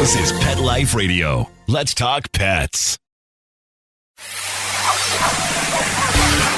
This is Pet Life Radio. Let's talk pets.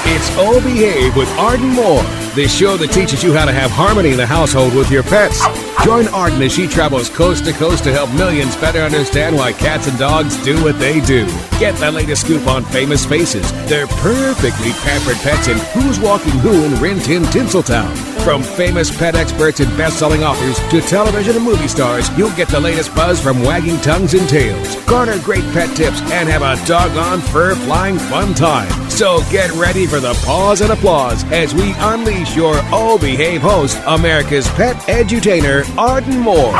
It's Oh Behave with Arden Moore, the show that teaches you how to have harmony in the household with your pets. Join Arden as she travels coast to coast to help millions better understand why cats and dogs do what they do. Get the latest scoop on famous faces, their perfectly pampered pets, and who's walking who in Rin Tin Tinseltown. From famous pet experts and best-selling authors to television and movie stars, you'll get the latest buzz from wagging tongues and tails. Garner great pet tips and have a doggone fur-flying fun time. So get ready for the pause and applause as we unleash your Oh Behave host, America's pet edutainer, Arden Moore.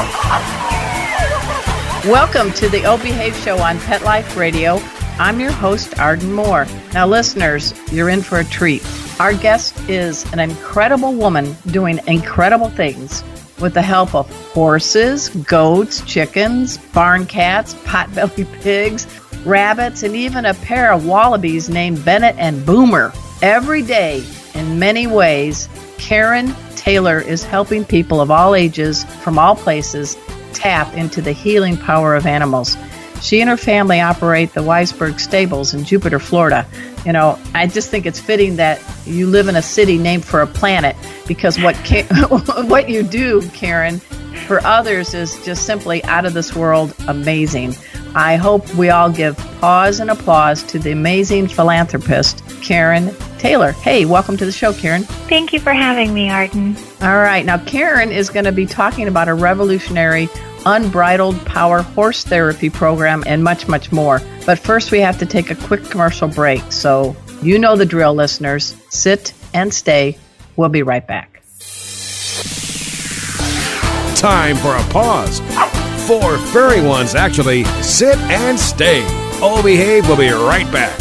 Welcome to the Oh Behave Show on Pet Life Radio. I'm your host, Arden Moore. Now, listeners, you're in for a treat. Our guest is an incredible woman doing incredible things with the help of horses, goats, chickens, barn cats, potbelly pigs, rabbits, and even a pair of wallabies named Bennett and Boomer. Every day, in many ways, Karin Taylor is helping people of all ages, from all places, tap into the healing power of animals. She and her family operate the Weisberg Stables in Jupiter, Florida. You know, I just think it's fitting that you live in a city named for a planet, because what you do, Karin, for others is just simply out of this world amazing. I hope we all give pause and applause to the amazing philanthropist, Karin Taylor. Hey, welcome to the show, Karin. Thank you for having me, Arden. All right. Now, Karin is going to be talking about a revolutionary unbridled power horse therapy program and much, much more. But first, we have to take a quick commercial break. So you know the drill, listeners. Sit and stay. We'll be right back. Time for a pause. 4 furry ones, actually. Sit and stay. Oh Behave will be right back.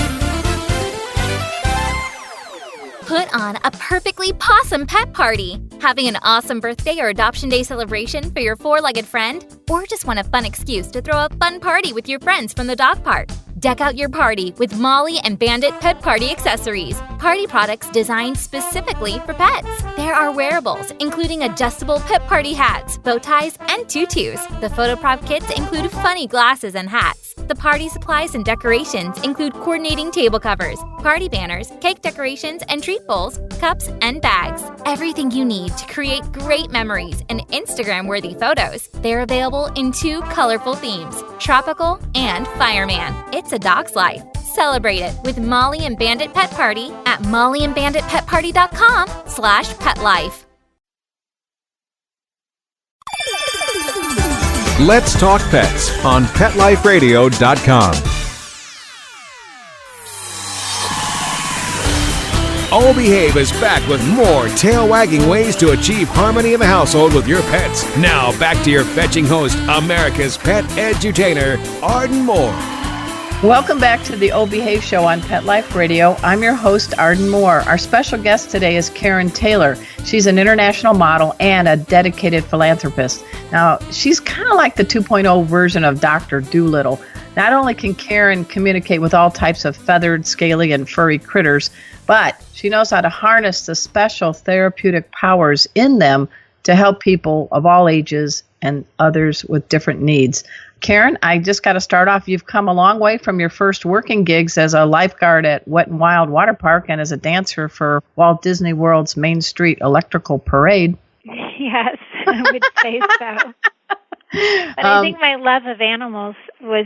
Put on a perfectly possum pet party. Having an awesome birthday or adoption day celebration for your 4-legged friend? Or just want a fun excuse to throw a fun party with your friends from the dog park? Deck out your party with Molly and Bandit pet party accessories. Party products designed specifically for pets. There are wearables, including adjustable pet party hats, bow ties, and tutus. The photo prop kits include funny glasses and hats. The party supplies and decorations include coordinating table covers, party banners, cake decorations, and treat bowls, cups, and bags. Everything you need to create great memories and Instagram-worthy photos. They're available in 2 colorful themes, tropical and fireman. It's a dog's life. Celebrate it with Molly and Bandit Pet Party at mollyandbanditpetparty.com/petlife. Let's Talk Pets on PetLifeRadio.com. Oh Behave is back with more tail-wagging ways to achieve harmony in the household with your pets. Now back to your fetching host, America's pet edutainer, Arden Moore. Welcome back to the Oh Behave Show on Pet Life Radio. I'm your host, Arden Moore. Our special guest today is Karin Taylor. She's an international model and a dedicated philanthropist. Now, she's kind of like the 2.0 version of Dr. Dolittle. Not only can Karin communicate with all types of feathered, scaly, and furry critters, but she knows how to harness the special therapeutic powers in them to help people of all ages and others with different needs. Karin, I just got to start off. You've come a long way from your first working gigs as a lifeguard at Wet and Wild Water Park and as a dancer for Walt Disney World's Main Street Electrical Parade. Yes, I would say so. But I think my love of animals was,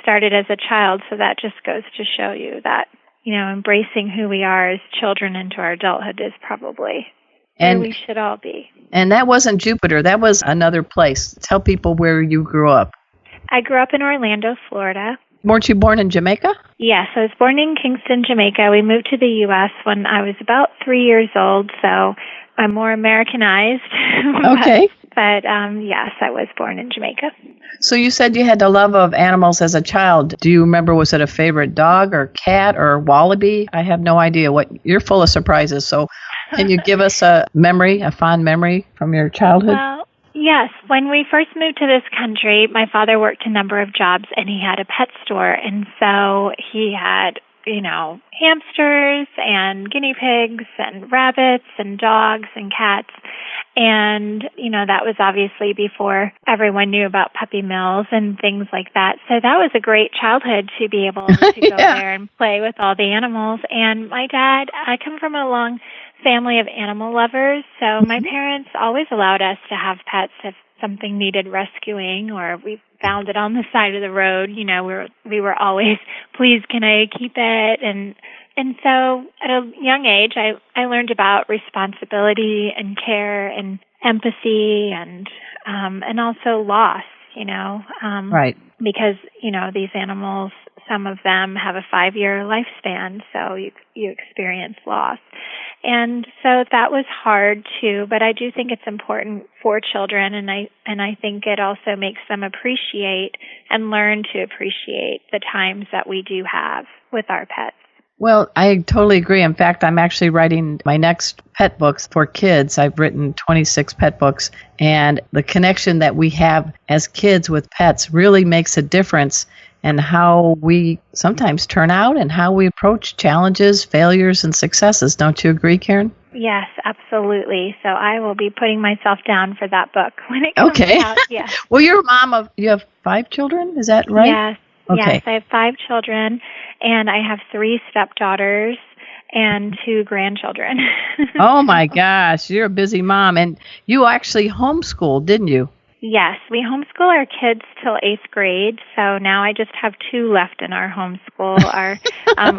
started as a child, so that just goes to show you that, embracing who we are as children into our adulthood is probably where we should all be. And that wasn't Jupiter. That was another place. Tell people where you grew up. I grew up in Orlando, Florida. Weren't you born in Jamaica? Yes, I was born in Kingston, Jamaica. We moved to the U.S. when I was about 3 years old, so I'm more Americanized. Okay. But yes, I was born in Jamaica. So you said you had the love of animals as a child. Do you remember, was it a favorite dog or cat or wallaby? I have no idea. You're full of surprises, so can you give us a fond memory from your childhood? Well, yes. When we first moved to this country, my father worked a number of jobs, and he had a pet store. And so he had hamsters and guinea pigs and rabbits and dogs and cats. And, that was obviously before everyone knew about puppy mills and things like that. So that was a great childhood to be able to go there and play with all the animals. And my dad, I come from a long family of animal lovers, so my parents always allowed us to have pets if something needed rescuing or we found it on the side of the road. We were always, please, can I keep it? And so at a young age, I learned about responsibility and care and empathy and also loss, Right. Because, these animals, some of them have a 5-year lifespan, so you experience loss. And so that was hard too, but I do think it's important for children, and I think it also makes them appreciate and learn to appreciate the times that we do have with our pets. Well, I totally agree. In fact, I'm actually writing my next pet books for kids. I've written 26 pet books, and the connection that we have as kids with pets really makes a difference in how we sometimes turn out and how we approach challenges, failures, and successes. Don't you agree, Karin? Yes, absolutely. So I will be putting myself down for that book when it comes out. Yes. Well, you're a mom you have 5 children, is that right? Yes. Okay. Yes, I have 5 children, and I have 3 stepdaughters and 2 grandchildren. Oh, my gosh. You're a busy mom. And you actually homeschooled, didn't you? Yes, we homeschool our kids till 8th grade, so now I just have 2 left in our homeschool. Our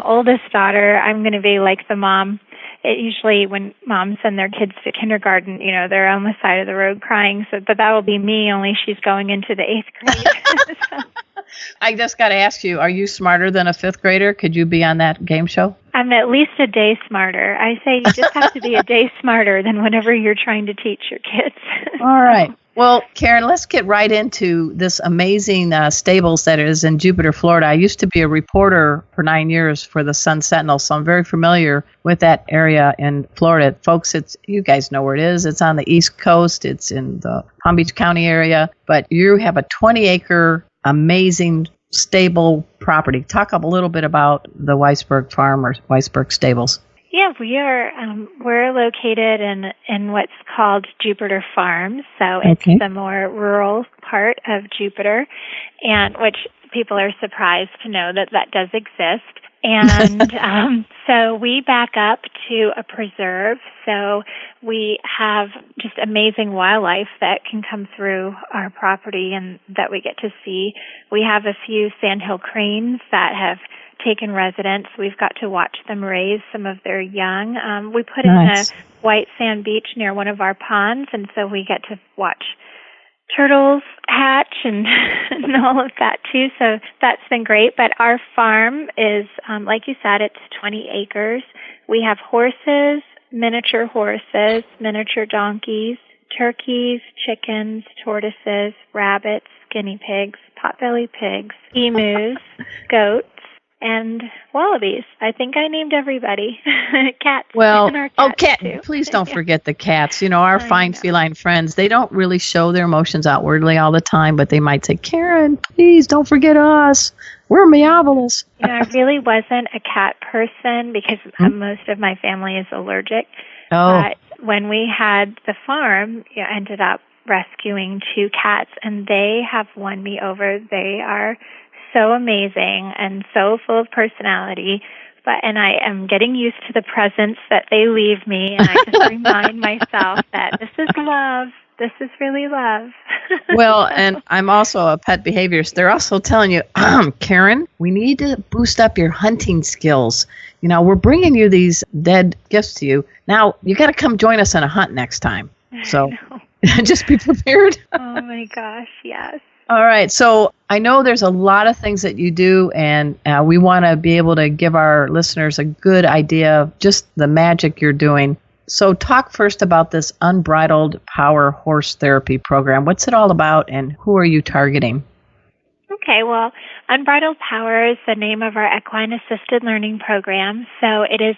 oldest daughter, I'm going to be like the mom. Usually when moms send their kids to kindergarten, they're on the side of the road crying, but that will be me, only she's going into the 8th grade. So. I just got to ask you, are you smarter than a 5th grader? Could you be on that game show? I'm at least a day smarter. I say you just have to be a day smarter than whenever you're trying to teach your kids. All right. Well, Karin, let's get right into this amazing stables that is in Jupiter, Florida. I used to be a reporter for 9 years for the Sun Sentinel, so I'm very familiar with that area in Florida. Folks, you guys know where it is. It's on the East Coast. It's in the Palm Beach County area. But you have a 20-acre amazing stable property. Talk a little bit about the Weisberg Farm or Weisberg Stables. Yeah, we're located in what's called Jupiter Farms, so it's the more rural part of Jupiter, and which people are surprised to know that does exist. And so we back up to a preserve, so we have just amazing wildlife that can come through our property and that we get to see. We have a few sandhill cranes that have taken residence. We've got to watch them raise some of their young. We put in a white sand beach near one of our ponds, and so we get to watch turtles hatch and all of that too. So that's been great. But our farm is, like you said, it's 20 acres. We have horses, miniature donkeys, turkeys, chickens, tortoises, rabbits, guinea pigs, potbelly pigs, emus, goats, and wallabies. I think I named everybody. Cats. Well, cats too. Please don't forget the cats. Our fine feline friends, they don't really show their emotions outwardly all the time, but they might say, Karin, please don't forget us. We're meowvelous. I really wasn't a cat person because most of my family is allergic. Oh. But when we had the farm, I ended up rescuing 2 cats, and they have won me over. They are so amazing and so full of personality, and I am getting used to the presence that they leave me, and I just remind myself that this is love. This is really love. Well, and I'm also a pet behaviorist. They're also telling you, Karin, we need to boost up your hunting skills. We're bringing you these dead gifts to you. Now, you got to come join us on a hunt next time. So just be prepared. Oh, my gosh, yes. All right. So I know there's a lot of things that you do, and we want to be able to give our listeners a good idea of just the magic you're doing. So talk first about this Unbridled Power Horse Therapy program. What's it all about, and who are you targeting? Okay, well, Unbridled Power is the name of our equine assisted learning program. So it is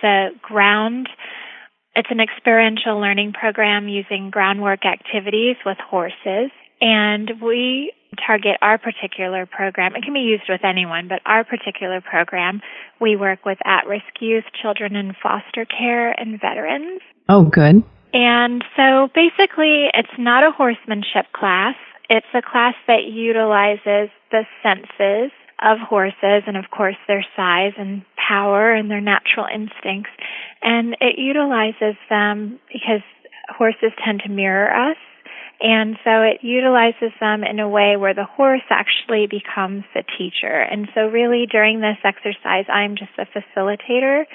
it's an experiential learning program using groundwork activities with horses. And we target our particular program. It can be used with anyone, but our particular program, we work with at-risk youth, children in foster care, and veterans. Oh, good. And so basically, it's not a horsemanship class. It's a class that utilizes the senses of horses and, of course, their size and power and their natural instincts. And it utilizes them because horses tend to mirror us. And so it utilizes them in a way where the horse actually becomes the teacher. And so really during this exercise, I'm just a facilitator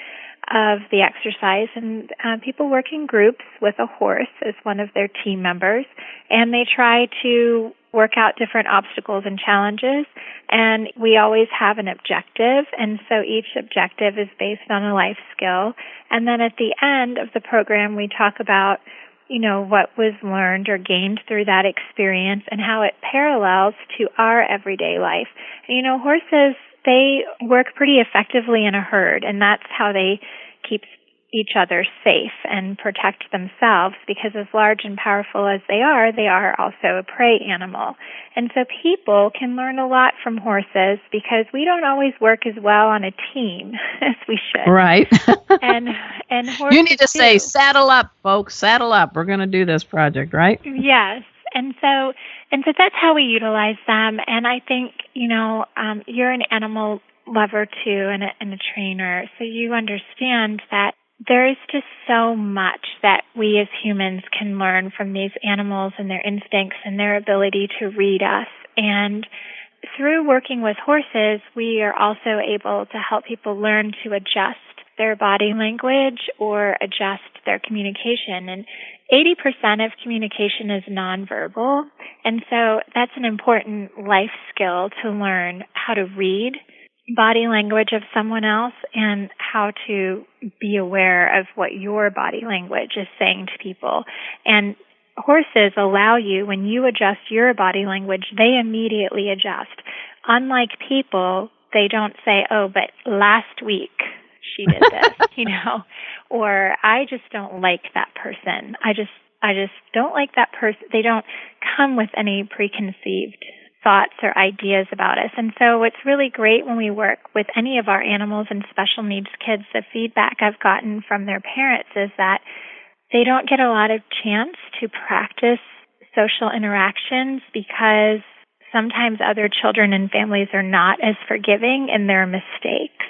of the exercise, and people work in groups with a horse as one of their team members, and they try to work out different obstacles and challenges, and we always have an objective, and so each objective is based on a life skill. And then at the end of the program, we talk about what was learned or gained through that experience and how it parallels to our everyday life. Horses, they work pretty effectively in a herd, and that's how they keep each other safe and protect themselves, because as large and powerful as they are also a prey animal. And so people can learn a lot from horses because we don't always work as well on a team as we should. Right. and horses you need to say, too. saddle up, folks, saddle up. We're going to do this project, right? Yes. And so that's how we utilize them. And I think, you're an animal lover too and a trainer, so you understand that there is just so much that we as humans can learn from these animals and their instincts and their ability to read us. And through working with horses, we are also able to help people learn to adjust their body language or adjust their communication. And 80% of communication is nonverbal. And so that's an important life skill to learn how to read body language of someone else and how to be aware of what your body language is saying to people. And horses allow you, when you adjust your body language, they immediately adjust. Unlike people, they don't say, oh, but last week she did this, or I just don't like that person. I just don't like that person. They don't come with any preconceived thoughts or ideas about us. And so what's really great when we work with any of our animals and special needs kids, the feedback I've gotten from their parents is that they don't get a lot of chance to practice social interactions because sometimes other children and families are not as forgiving in their mistakes.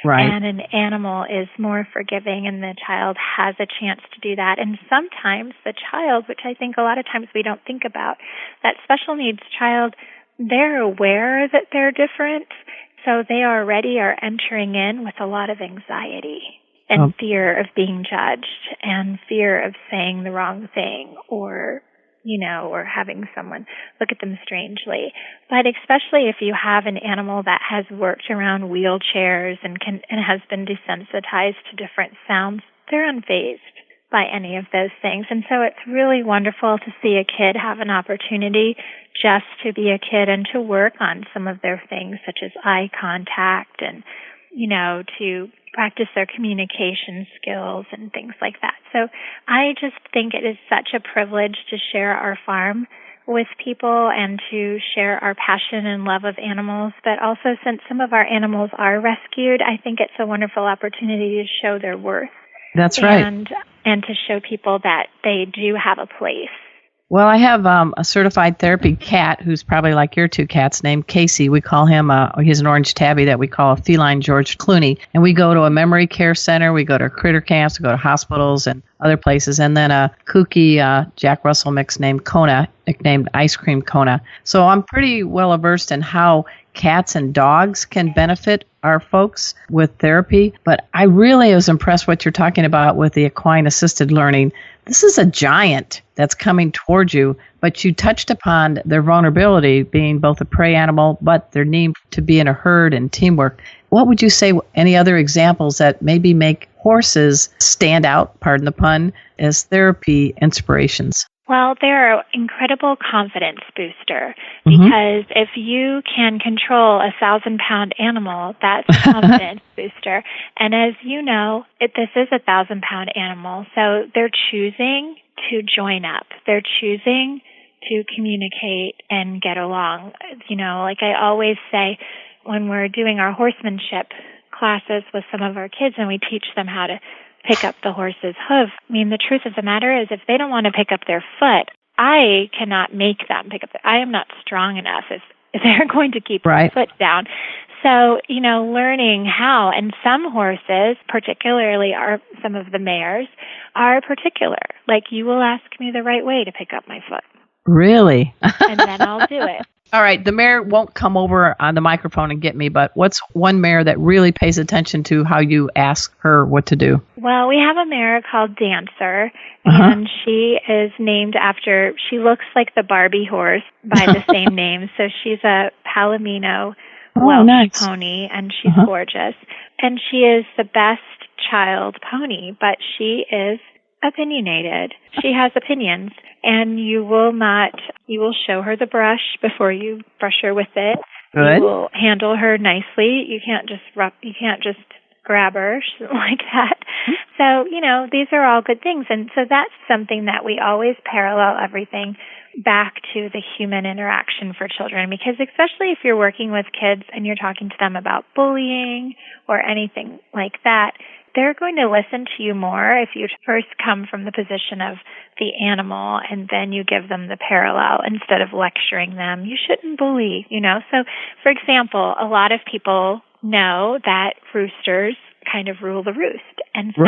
Right. And an animal is more forgiving, and the child has a chance to do that. And sometimes the child, which I think a lot of times we don't think about, that special needs child, they're aware that they're different, so they already are entering in with a lot of anxiety and fear of being judged and fear of saying the wrong thing or having someone look at them strangely. But especially if you have an animal that has worked around wheelchairs and has been desensitized to different sounds, they're unfazed by any of those things. And so it's really wonderful to see a kid have an opportunity just to be a kid and to work on some of their things, such as eye contact and, to practice their communication skills and things like that. So I just think it is such a privilege to share our farm with people and to share our passion and love of animals. But also, since some of our animals are rescued, I think it's a wonderful opportunity to show their worth. That's right. And to show people that they do have a place. Well, I have a certified therapy cat who's probably like your two cats named Casey. We call him, he's an orange tabby that we call a feline George Clooney. And we go to a memory care center, we go to critter camps, we go to hospitals and other places. And then a kooky Jack Russell mix named Kona, nicknamed Ice Cream Kona. So I'm pretty well versed in how cats and dogs can benefit our folks with therapy. But I really was impressed what you're talking about with the equine assisted learning. This is a giant that's coming towards you, but you touched upon their vulnerability being both a prey animal, but their need to be in a herd and teamwork. What would you say, any other examples that maybe make horses stand out, pardon the pun, as therapy inspirations? Well, they're an incredible confidence booster because if you can control a 1,000-pound animal, that's a confidence booster. And as you know, this is a 1,000-pound animal, so they're choosing to join up. They're choosing to communicate and get along. Like I always say when we're doing our horsemanship classes with some of our kids and we teach them how to pick up the horse's hoof, the truth of the matter is if they don't want to pick up their foot, I cannot make them pick up. I am not strong enough if they're going to keep their foot down. So, learning how, and some horses, particularly some of the mares, are particular. Like, you will ask me the right way to pick up my foot. Really? And then I'll do it. All right, the mare won't come over on the microphone and get me, but what's one mare that really pays attention to how you ask her what to do? Well, we have a mare called Dancer, and she is named after, she looks like the Barbie horse by the same name. So she's a Palomino Welsh pony, and she's gorgeous. And she is the best child pony, but she is opinionated. She has opinions, and you will show her the brush before you brush her with it. Good. You will handle her nicely. You can't just grab her like that. So, these are all good things. And so that's something that we always parallel everything back to the human interaction for children, because especially if you're working with kids and you're talking to them about bullying or anything like that, they're going to listen to you more if you first come from the position of the animal and then you give them the parallel instead of lecturing them. You shouldn't bully, So, for example, a lot of people know that roosters kind of rule the roost. And so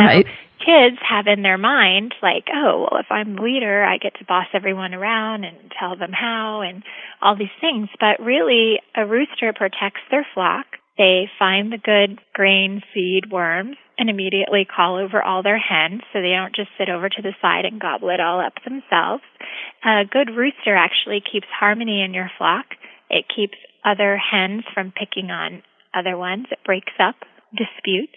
kids have in their mind, like, oh, well, if I'm the leader, I get to boss everyone around and tell them how and all these things. But really, a rooster protects their flock. They find the good grain, seed, worms, and immediately call over all their hens so they don't just sit over to the side and gobble it all up themselves. A good rooster actually keeps harmony in your flock. It keeps other hens from picking on other ones. It breaks up disputes.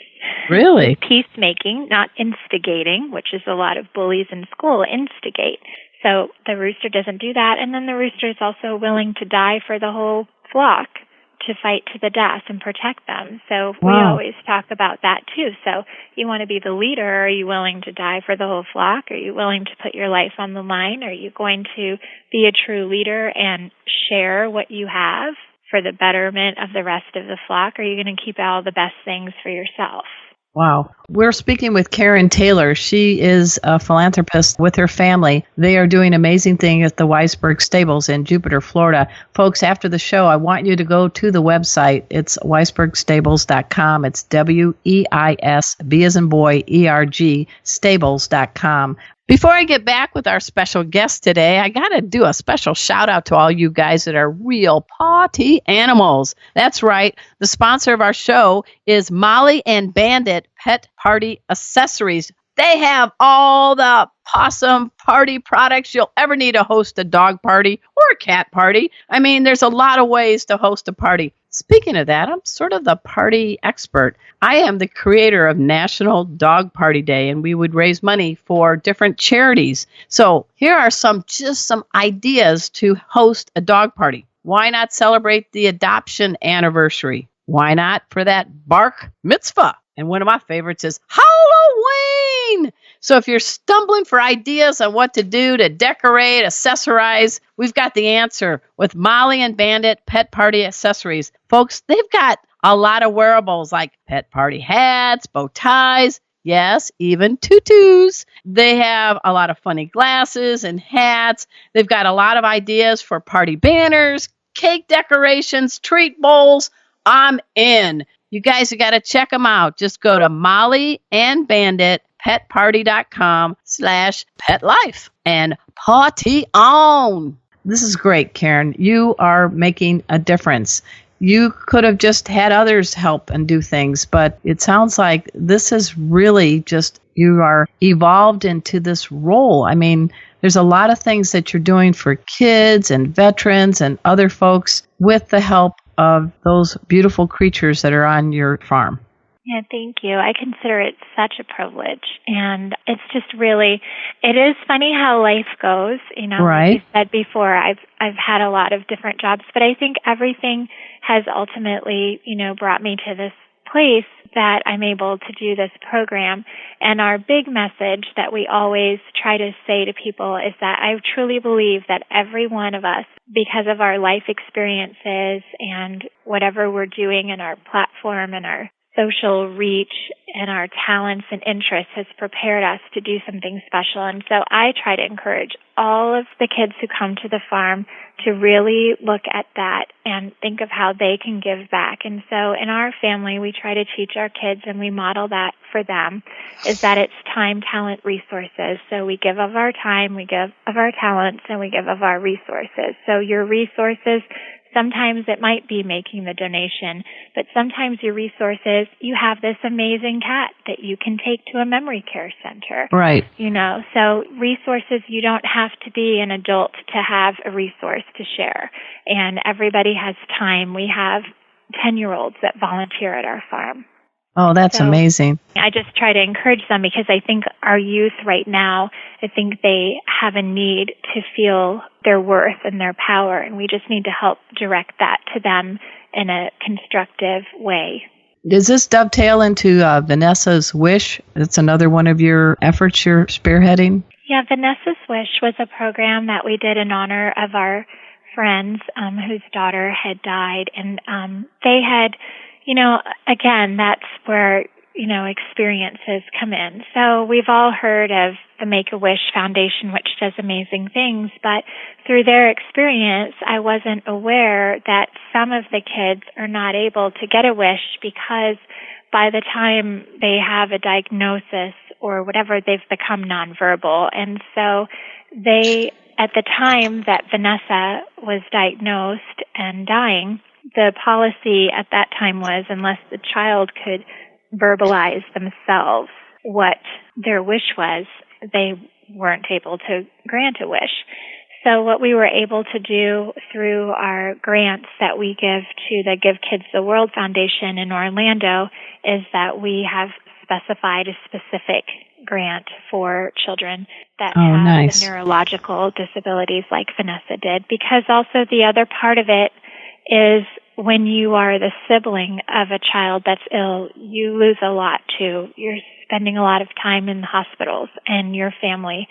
Really? Peacemaking, not instigating, which is a lot of bullies in school instigate. So the rooster doesn't do that. And then the rooster is also willing to die for the whole flock, to fight to the death and protect them. So we always talk about that too. So you want to be the leader. Are you willing to die for the whole flock? Are you willing to put your life on the line? Are you going to be a true leader and share what you have for the betterment of the rest of the flock? Or are you going to keep all the best things for yourself? Wow. We're speaking with Karin Taylor. She is a philanthropist with her family. They are doing amazing things at the Weisberg Stables in Jupiter, Florida. Folks, after the show, I want you to go to the website. It's weisbergstables.com. It's WEISB as in boy, ERG, stables.com. Before I get back with our special guest today, I got to do a special shout out to all you guys that are real party animals. That's right. The sponsor of our show is Molly and Bandit Pet Party Accessories. They have all the awesome party products you'll ever need to host a dog party or a cat party. I mean, there's a lot of ways to host a party. Speaking of that, I'm sort of the party expert. I am the creator of National Dog Party Day, and we would raise money for different charities. So here are some ideas to host a dog party. Why not celebrate the adoption anniversary? Why not for that bark mitzvah? And one of my favorites is Halloween. So if you're stumbling for ideas on what to do to decorate, accessorize, we've got the answer with Molly and Bandit Pet Party Accessories. Folks, they've got a lot of wearables like pet party hats, bow ties, yes, even tutus. They have a lot of funny glasses and hats. They've got a lot of ideas for party banners, cake decorations, treat bowls. I'm in. You guys have got to check them out. Just go to mollyandbanditpetparty.com/petlife and party on. This is great, Karin. You are making a difference. You could have just had others help and do things, but it sounds like this is really just, you are evolved into this role. I mean, there's a lot of things that you're doing for kids and veterans and other folks with the help of those beautiful creatures that are on your farm. Yeah, thank you. I consider it such a privilege. And it's just really, it is funny how life goes. You know, right. Like you said before, I've had a lot of different jobs, but I think everything has ultimately, brought me to this place that I'm able to do this program. And our big message that we always try to say to people is that I truly believe that every one of us, because of our life experiences and whatever we're doing in our platform and our social reach and our talents and interests, has prepared us to do something special. And so I try to encourage all of the kids who come to the farm to really look at that and think of how they can give back. And so in our family, we try to teach our kids, and we model that for them, is that it's time, talent, resources. So we give of our time, we give of our talents, and we give of our resources. So your resources, sometimes it might be making the donation, but sometimes your resources, you have this amazing cat that you can take to a memory care center. Right. So resources, you don't have to be an adult to have a resource to share. And everybody has time. We have 10-year-olds that volunteer at our farm. Oh, that's amazing. I just try to encourage them because I think our youth right now, I think they have a need to feel their worth and their power, and we just need to help direct that to them in a constructive way. Does this dovetail into Vanessa's Wish? It's another one of your efforts you're spearheading? Yeah, Vanessa's Wish was a program that we did in honor of our friends whose daughter had died, and they had... again, that's where, experiences come in. So we've all heard of the Make-A-Wish Foundation, which does amazing things, but through their experience, I wasn't aware that some of the kids are not able to get a wish because by the time they have a diagnosis or whatever, they've become nonverbal. And so at the time that Vanessa was diagnosed and dying, the policy at that time was unless the child could verbalize themselves what their wish was, they weren't able to grant a wish. So what we were able to do through our grants that we give to the Give Kids the World Foundation in Orlando is that we have specified a specific grant for children that have the neurological disabilities like Vanessa did, because also the other part of it is when you are the sibling of a child that's ill, you lose a lot too. You're spending a lot of time in the hospitals and your family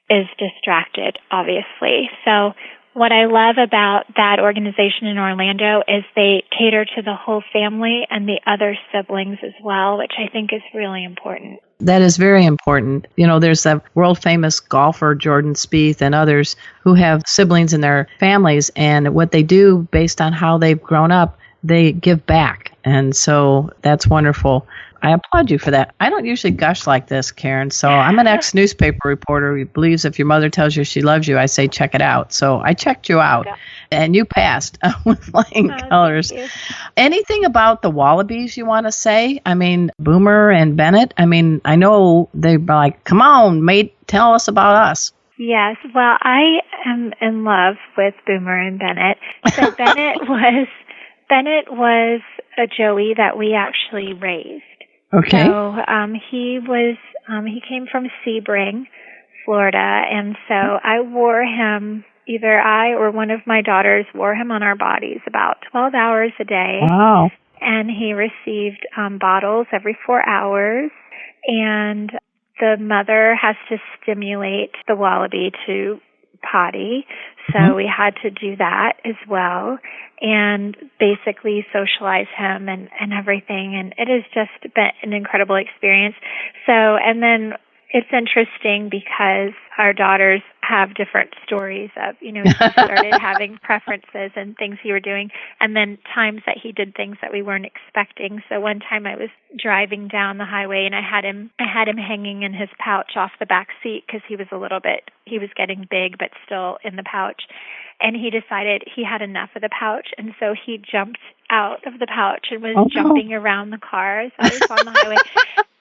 is distracted, obviously. So what I love about that organization in Orlando is they cater to the whole family and the other siblings as well, which I think is really important. That is very important. There's a world-famous golfer, Jordan Spieth, and others who have siblings in their families, and what they do based on how they've grown up, they give back. And so that's wonderful. I applaud you for that. I don't usually gush like this, Karin. So I'm an ex-newspaper reporter who believes if your mother tells you she loves you, I say check it out. So I checked you out, and you passed with flying colors. Anything about the wallabies you want to say? I mean, Boomer and Bennett. I mean, I know they're like, come on, mate, tell us about us. Yes. Well, I am in love with Boomer and Bennett. So Bennett was a joey that we actually raised. Okay. So he came from Sebring, Florida, and so I wore him, either I or one of my daughters wore him on our bodies about 12 hours a day. Wow. And he received bottles every 4 hours, and the mother has to stimulate the wallaby to potty, so we had to do that as well, and basically socialize him and everything, and it has just been an incredible experience. So, and then it's interesting because our daughters have different stories of, he started having preferences and things he were doing, and then times that he did things that we weren't expecting. So one time I was driving down the highway and I had him hanging in his pouch off the back seat because he was getting big but still in the pouch. And he decided he had enough of the pouch, and so he jumped out of the pouch and was jumping around the car as I was on the highway.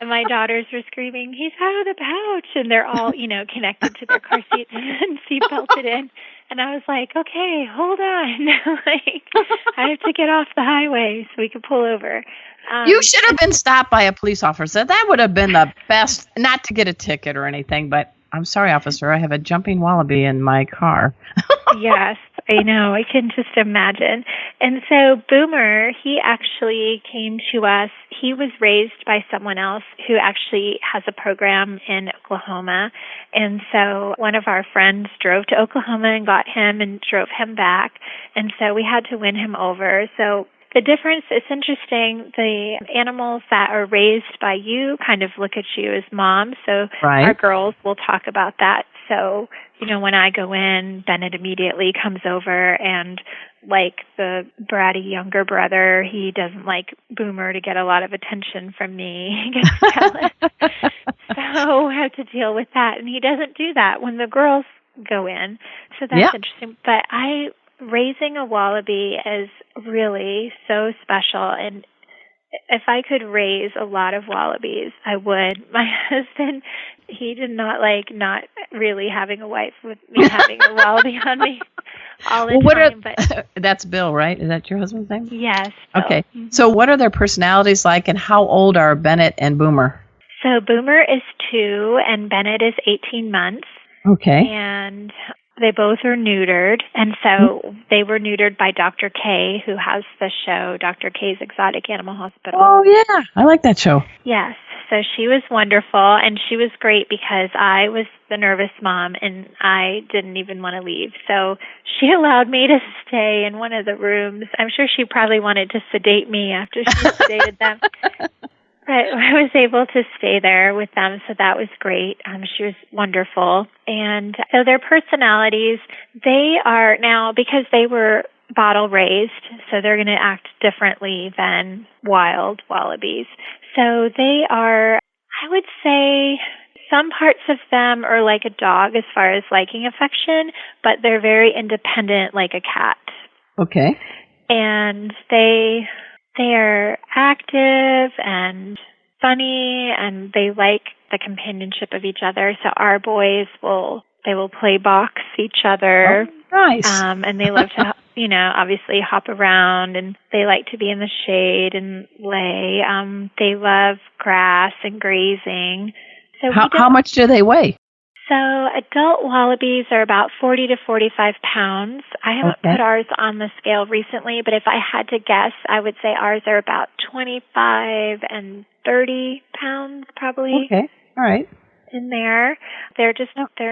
And my daughters were screaming, he's out of the pouch. And they're all, connected to their car seats and seatbelted in. And I was like, okay, hold on. I have to get off the highway so we could pull over. You should have been stopped by a police officer. That would have been the best, not to get a ticket or anything, but I'm sorry, officer, I have a jumping wallaby in my car. Yes. I know. I can just imagine. And so Boomer, he actually came to us. He was raised by someone else who actually has a program in Oklahoma. And so one of our friends drove to Oklahoma and got him and drove him back. And so we had to win him over. So the difference, it's interesting, the animals that are raised by you kind of look at you as mom. So our girls will talk about that. So, when I go in, Bennett immediately comes over, and like the bratty younger brother, he doesn't like Boomer to get a lot of attention from me. He gets jealous. So I have to deal with that. And he doesn't do that when the girls go in. So that's interesting. But raising a wallaby is really so special, and if I could raise a lot of wallabies, I would. My husband, he did not like not really having a wife with me having a wallaby on me all the time. But that's Bill, right? Is that your husband's name? Yes. Bill. Okay. So what are their personalities like, and how old are Bennett and Boomer? So Boomer is 2 and Bennett is 18 months. Okay. And they both are neutered, and so they were neutered by Dr. K, who has the show, Dr. K's Exotic Animal Hospital. Oh, yeah. I like that show. Yes. So she was wonderful, and she was great because I was the nervous mom, and I didn't even want to leave. So she allowed me to stay in one of the rooms. I'm sure she probably wanted to sedate me after she sedated them. But I was able to stay there with them, so that was great. She was wonderful. And so their personalities, they are now, because they were bottle raised, so they're going to act differently than wild wallabies. So they are, I would say, some parts of them are like a dog as far as liking affection, but they're very independent like a cat. Okay. And they are active and funny, and they like the companionship of each other. So our boys will play box each other. Oh, nice. And they love to, obviously hop around, and they like to be in the shade and lay. They love grass and grazing. So how much do they weigh? So adult wallabies are about 40 to 45 pounds. I haven't put ours on the scale recently, but if I had to guess, I would say ours are about 25 and 30 pounds probably. Okay. All right. In there. They're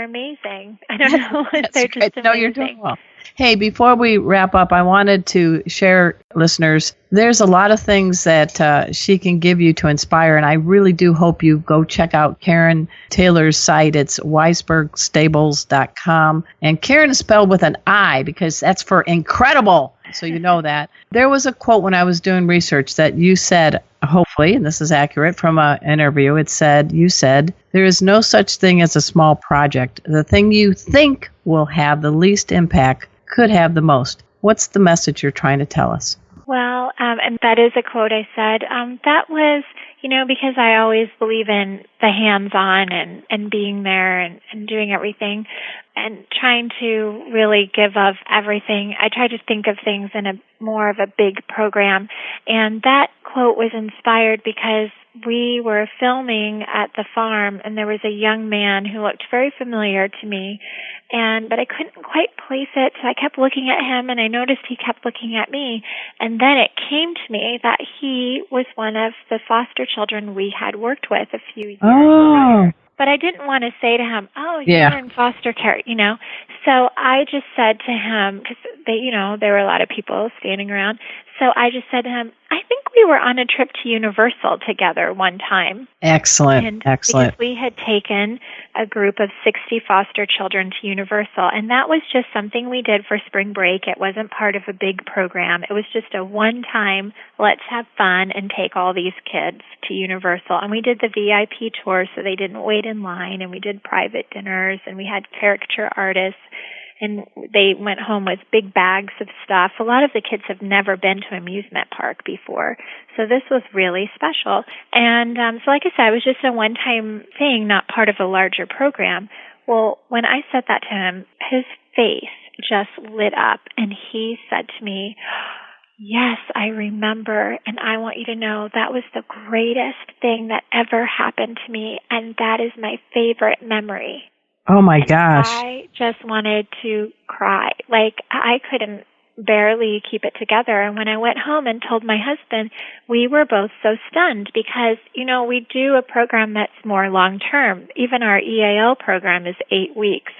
amazing. I don't know. They're just amazing. No, you're doing well. Hey, before we wrap up, I wanted to share, listeners, there's a lot of things that she can give you to inspire, and I really do hope you go check out Karin Taylor's site. It's weisbergstables.com, and Karin is spelled with an I because that's for incredible, so you know that. There was a quote when I was doing research that you said, hopefully, and this is accurate from an interview, you said, there is no such thing as a small project. The thing you think will have the least impact could have the most. What's the message you're trying to tell us? Well, and that is a quote I said. That was, because I always believe in the hands-on and being there and doing everything and trying to really give of everything. I try to think of things in a more of a big program. And that quote was inspired because we were filming at the farm, and there was a young man who looked very familiar to me, but I couldn't quite place it, so I kept looking at him, and I noticed he kept looking at me, and then it came to me that he was one of the foster children we had worked with a few years prior. But I didn't want to say to him, you're in foster care, So I just said to him, because there were a lot of people standing around, so I just said to him, I think we were on a trip to Universal together one time. Excellent. Because we had taken a group of 60 foster children to Universal, and that was just something we did for spring break. It wasn't part of a big program. It was just a one-time, let's have fun and take all these kids to Universal. And we did the VIP tour so they didn't wait in line, and we did private dinners, and we had caricature artists. And they went home with big bags of stuff. A lot of the kids have never been to an amusement park before. So this was really special. And so like I said, it was just a one-time thing, not part of a larger program. Well, when I said that to him, his face just lit up. And he said to me, yes, I remember. And I want you to know that was the greatest thing that ever happened to me. And that is my favorite memory. Oh, my gosh. I just wanted to cry. Like, I couldn't barely keep it together. And when I went home and told my husband, we were both so stunned because, we do a program that's more long-term. Even our EAL program is 8 weeks.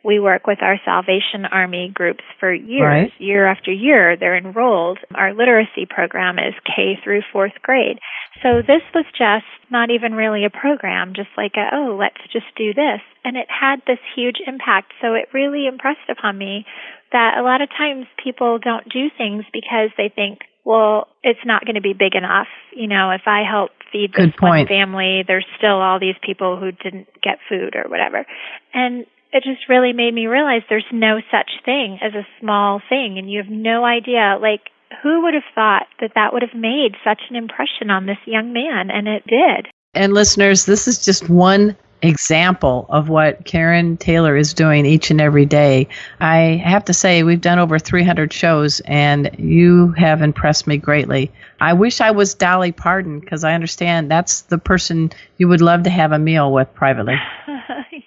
We work with our Salvation Army groups for years. Right. Year after year, they're enrolled. Our literacy program is K through 4th grade. So this was just not even really a program, just like, let's just do this. And it had this huge impact. So it really impressed upon me that a lot of times people don't do things because they think, well, it's not going to be big enough. If I help feed this one family, there's still all these people who didn't get food or whatever. And it just really made me realize there's no such thing as a small thing. And you have no idea, like, who would have thought that would have made such an impression on this young man? And it did. And listeners, this is just one example of what Karin Taylor is doing each and every day. I have to say, we've done over 300 shows, and you have impressed me greatly. I wish I was Dolly Parton, because I understand that's the person you would love to have a meal with privately.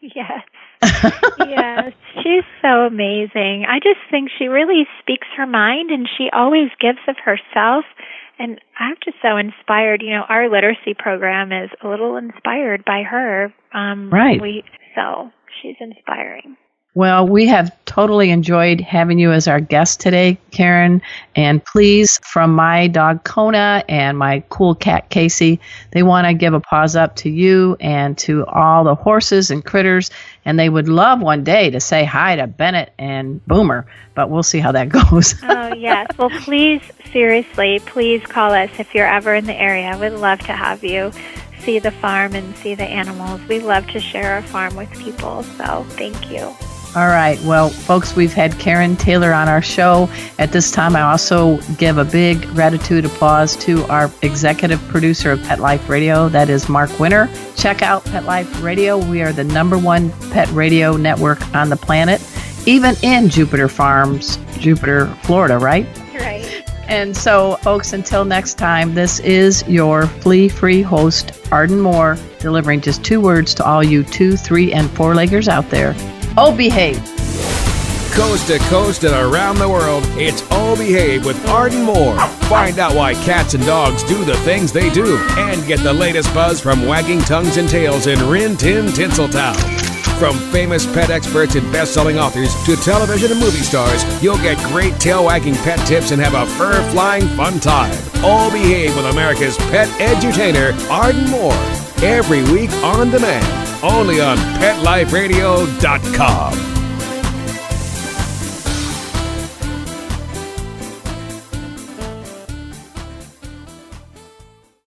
Yes. Yes, she's so amazing. I just think she really speaks her mind, and she always gives of herself. And I'm just so inspired. Our literacy program is a little inspired by her. Right. So she's inspiring. Well, we have totally enjoyed having you as our guest today, Karin. And please, from my dog Kona and my cool cat Casey, they want to give a paws up to you and to all the horses and critters. And they would love one day to say hi to Bennett and Boomer, but we'll see how that goes. Oh, yes. Well, please, seriously, please call us if you're ever in the area. We'd love to have you see the farm and see the animals. We love to share our farm with people, so thank you. All right. Well, folks, we've had Karin Taylor on our show. At this time, I also give a big gratitude applause to our executive producer of Pet Life Radio. That is Mark Winter. Check out Pet Life Radio. We are the #1 pet radio network on the planet, even in Jupiter Farms, Jupiter, Florida, right? Right. And so, folks, until next time, this is your flea-free host, Arden Moore, delivering just 2 words to all you 2, 3, and 4-leggers out there. Oh, behave. Coast to coast and around the world, it's Oh Behave with Arden Moore. Find out why cats and dogs do the things they do and get the latest buzz from wagging tongues and tails in Rin Tin Tinseltown. From famous pet experts and best-selling authors to television and movie stars, you'll get great tail-wagging pet tips and have a fur-flying fun time. Oh Behave with America's pet edutainer, Arden Moore. Every week on demand. Only on PetLifeRadio.com.